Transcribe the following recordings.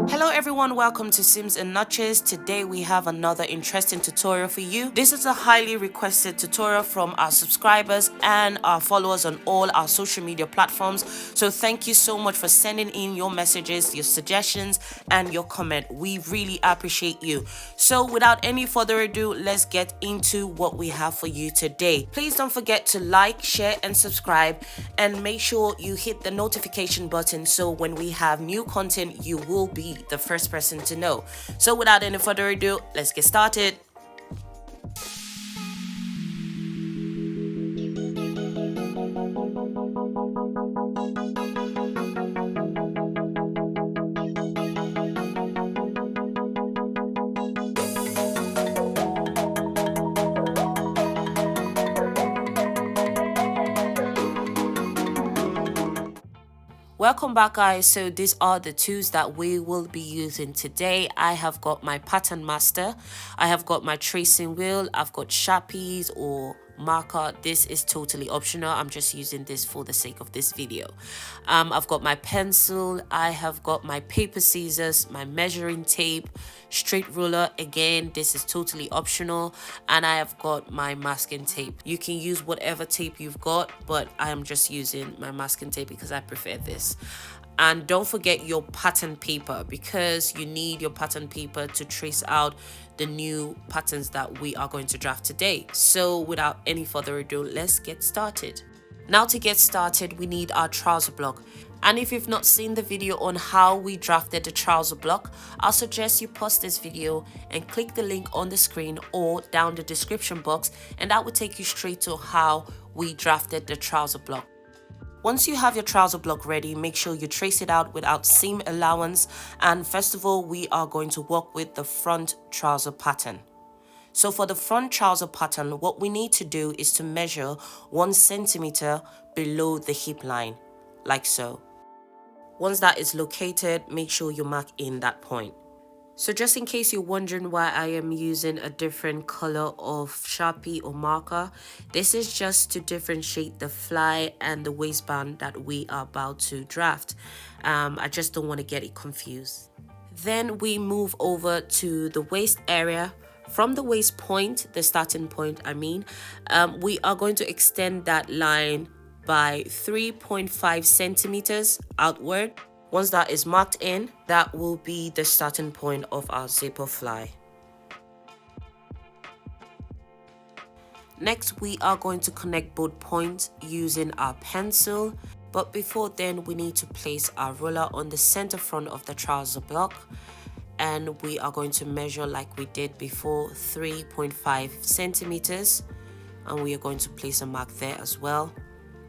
Hello everyone, welcome to Sims and Notches. Today we have another interesting tutorial for you. This is a highly requested tutorial from our subscribers and our followers on all our social media platforms. So thank you so much for sending in your messages, your suggestions and your comment. We really appreciate you. So without any further ado, let's get into what we have for you today. Please don't forget to like, share and subscribe, and make sure you hit the notification button so when we have new content you will be the first person to know. So without any further ado, let's get started. Welcome back guys. So these are the tools that we will be using today. I have got my pattern master, I have got my tracing wheel, I've got Sharpies or marker. This is totally optional, I'm just using this for the sake of this video. I've got my pencil, I have got my paper scissors, my measuring tape, straight ruler. Again, this is totally optional, and I have got my masking tape. You can use whatever tape you've got, but I am just using my masking tape because I prefer this. And don't forget your pattern paper, because you need your pattern paper to trace out the new patterns that we are going to draft today. So without any further ado, let's get started. Now to get started, we need our trouser block. And if you've not seen the video on how we drafted the trouser block, I'll suggest you pause this video and click the link on the screen or down the description box, and that will take you straight to how we drafted the trouser block. Once you have your trouser block ready, make sure you trace it out without seam allowance. And first of all, we are going to work with the front trouser pattern. So for the front trouser pattern, what we need to do is to measure 1 centimeter below the hip line, like so. Once that is located, make sure you mark in that point. So just in case you're wondering why I am using a different color of Sharpie or marker, this is just to differentiate the fly and the waistband that we are about to draft. I just don't want to get it confused. Then we move over to the waist area. From the waist point, the starting point we are going to extend that line by 3.5 centimeters outward. Once that is marked in, that will be the starting point of our zipper fly. Next, we are going to connect both points using our pencil. But before then, we need to place our ruler on the center front of the trouser block. And we are going to measure like we did before, 3.5 centimeters. And we are going to place a mark there as well.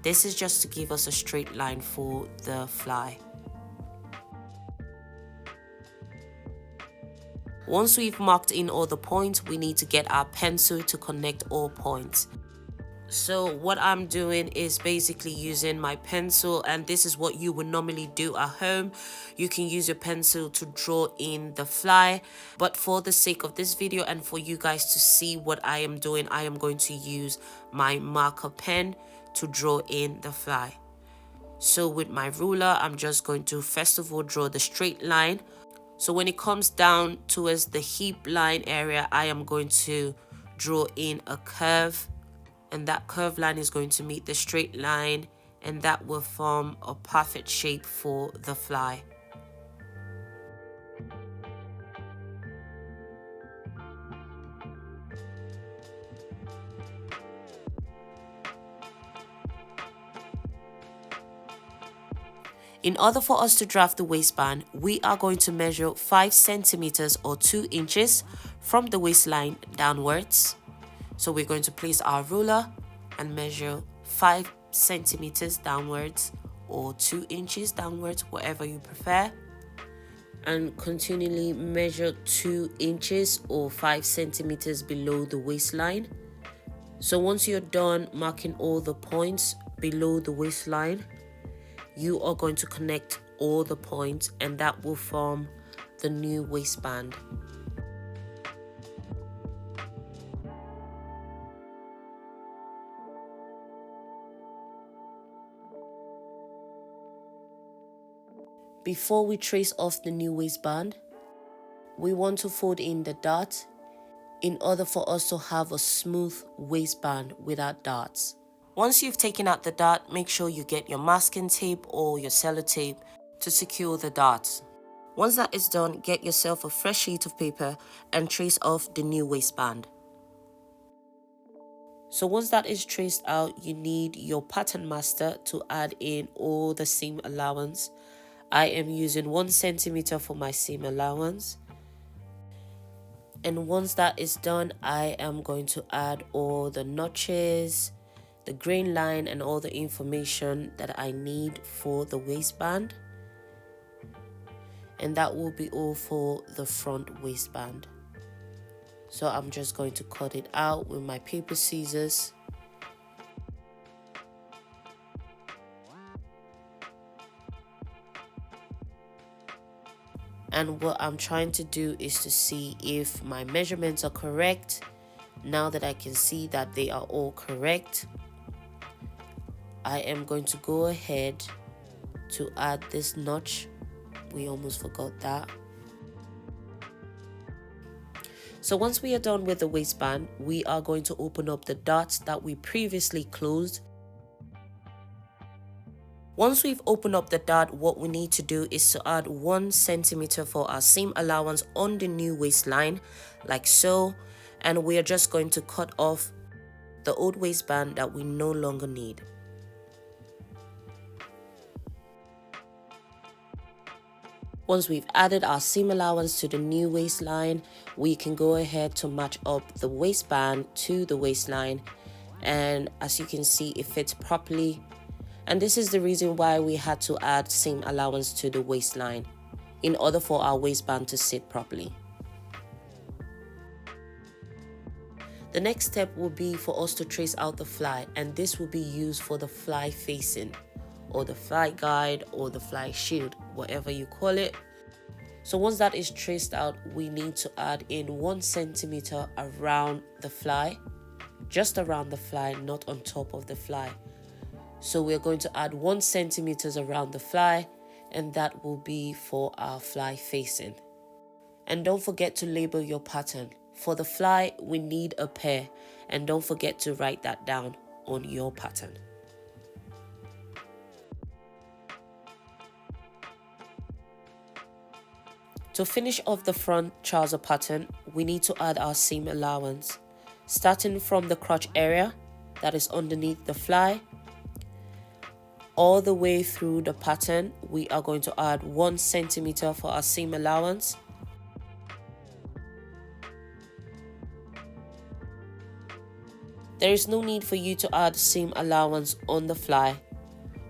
This is just to give us a straight line for the fly. Once we've marked in all the points, we need to get our pencil to connect all points. So what I'm doing is basically using my pencil, and this is what you would normally do at home. You can use your pencil to draw in the fly, but for the sake of this video and for you guys to see what I am doing, I am going to use my marker pen to draw in the fly. So with my ruler, I'm just going to first of all draw the straight line. So when it comes down towards the hip line area, I am going to draw in a curve, and that curved line is going to meet the straight line, and that will form a perfect shape for the fly. In order for us to draft the waistband, we are going to measure 5 centimeters or 2 inches from the waistline downwards. So we're going to place our ruler and measure 5 centimeters downwards or 2 inches downwards, whatever you prefer. And continually measure 2 inches or 5 centimeters below the waistline. So once you're done marking all the points below the waistline, you are going to connect all the points, and that will form the new waistband. Before we trace off the new waistband, we want to fold in the dart in order for us to have a smooth waistband without darts. Once you've taken out the dart, make sure you get your masking tape or your sellotape to secure the darts. Once that is done, get yourself a fresh sheet of paper and trace off the new waistband. So once that is traced out, you need your pattern master to add in all the seam allowance. I am using 1 centimeter for my seam allowance. And once that is done, I am going to add all the notches, the grain line, and all the information that I need for the waistband. And that will be all for the front waistband. So I'm just going to cut it out with my paper scissors. And what I'm trying to do is to see if my measurements are correct. Now that I can see that they are all correct, I am going to go ahead to add this notch. We almost forgot that. So once we are done with the waistband, we are going to open up the darts that we previously closed. Once we've opened up the dart, what we need to do is to add 1 centimeter for our seam allowance on the new waistline, like so. And we are just going to cut off the old waistband that we no longer need. Once we've added our seam allowance to the new waistline, we can go ahead to match up the waistband to the waistline. And as you can see, it fits properly. And this is the reason why we had to add seam allowance to the waistline, in order for our waistband to sit properly. The next step will be for us to trace out the fly, and this will be used for the fly facing, or the fly guide, or the fly shield, whatever you call it. So once that is traced out, we need to add in 1 centimeter around the fly, just around the fly, not on top of the fly. So we're going to add 1 centimeter around the fly, and that will be for our fly facing. And don't forget to label your pattern. For the fly, we need a pair, and don't forget to write that down on your pattern. To finish off the front trouser pattern, we need to add our seam allowance. Starting from the crotch area, that is underneath the fly, all the way through the pattern, we are going to add 1 centimeter for our seam allowance. There is no need for you to add seam allowance on the fly,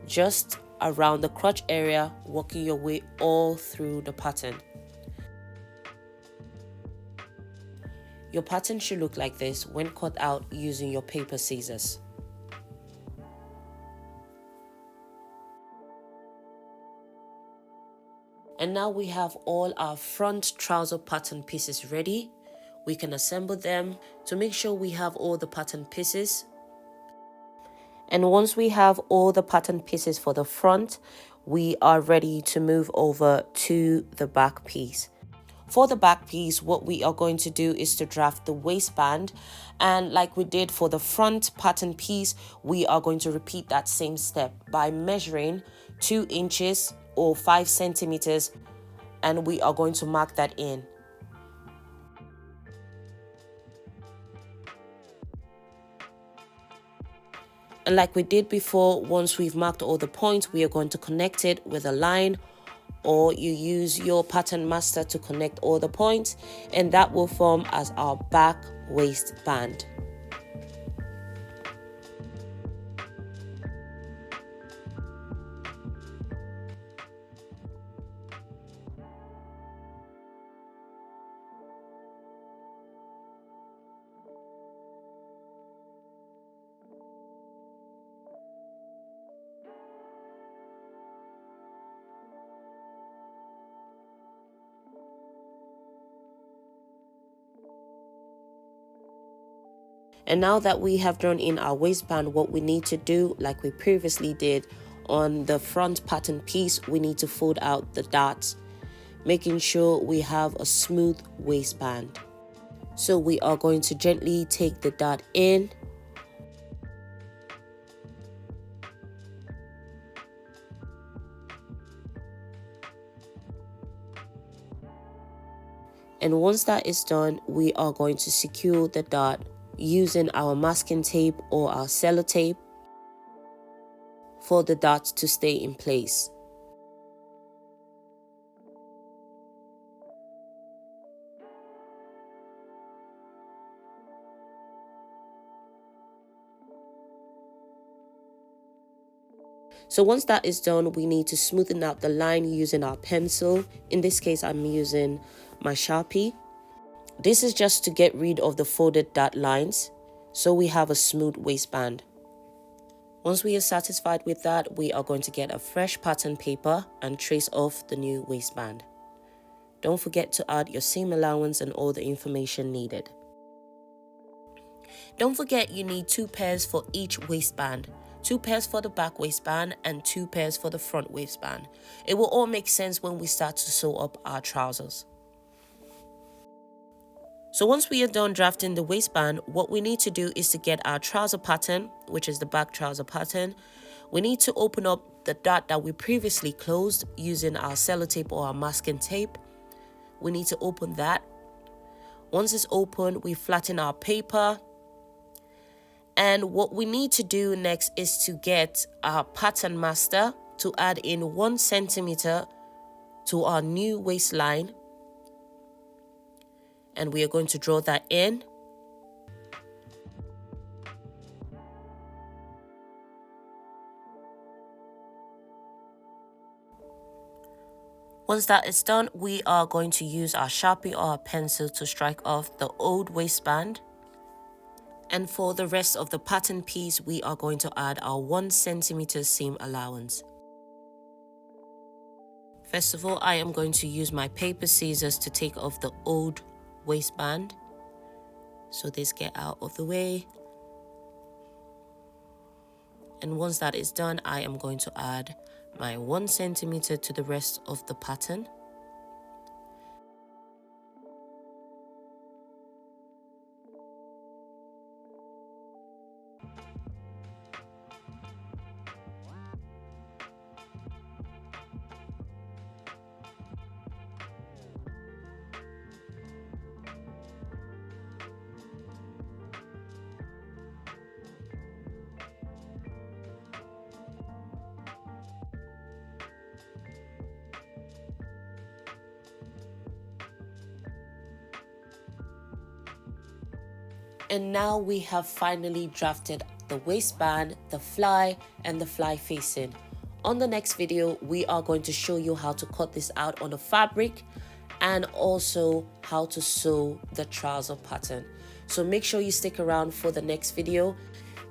just around the crotch area, working your way all through the pattern. Your pattern should look like this when cut out using your paper scissors. And now we have all our front trouser pattern pieces ready. We can assemble them to make sure we have all the pattern pieces. And once we have all the pattern pieces for the front, we are ready to move over to the back piece. For the back piece, what we are going to do is to draft the waistband, and like we did for the front pattern piece, we are going to repeat that same step by measuring 2 inches or 5 centimeters, and we are going to mark that in. And like we did before, once we've marked all the points, we are going to connect it with a line, or you use your pattern master to connect all the points, and that will form as our back waistband. And now that we have drawn in our waistband, what we need to do, like we previously did on the front pattern piece, we need to fold out the darts, making sure we have a smooth waistband. So we are going to gently take the dart in and once that is done, we are going to secure the dart using our masking tape or our sellotape for the dart to stay in place. So once that is done, we need to smoothen out the line using our pencil. In this case, I'm using my Sharpie. This is just to get rid of the folded dart lines, so we have a smooth waistband. Once we are satisfied with that, we are going to get a fresh pattern paper and trace off the new waistband. Don't forget to add your seam allowance and all the information needed. Don't forget you need 2 pairs for each waistband. 2 pairs for the back waistband and 2 pairs for the front waistband. It will all make sense when we start to sew up our trousers. So once we are done drafting the waistband, what we need to do is to get our trouser pattern, which is the back trouser pattern. We need to open up the dart that we previously closed using our sellotape or our masking tape. We need to open that. Once it's open, we flatten our paper. And what we need to do next is to get our pattern master to add in 1 centimeter to our new waistline. And we are going to draw that in. Once that is done, we are going to use our Sharpie or our pencil to strike off the old waistband. And for the rest of the pattern piece, we are going to add our 1 centimeter seam allowance. First of all, I am going to use my paper scissors to take off the old waistband. So this get out of the way. And once that is done, I am going to add my 1 centimeter to the rest of the pattern. And now we have finally drafted the waistband, the fly, and the fly facing. On the next video, we are going to show you how to cut this out on the fabric and also how to sew the trouser pattern. So make sure you stick around for the next video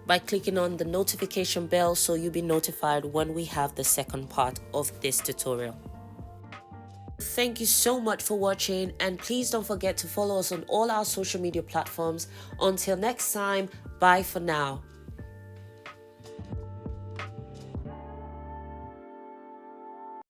by clicking on the notification bell so you'll be notified when we have the second part of this tutorial. Thank you so much for watching, and please don't forget to follow us on all our social media platforms. Until next time, bye for now.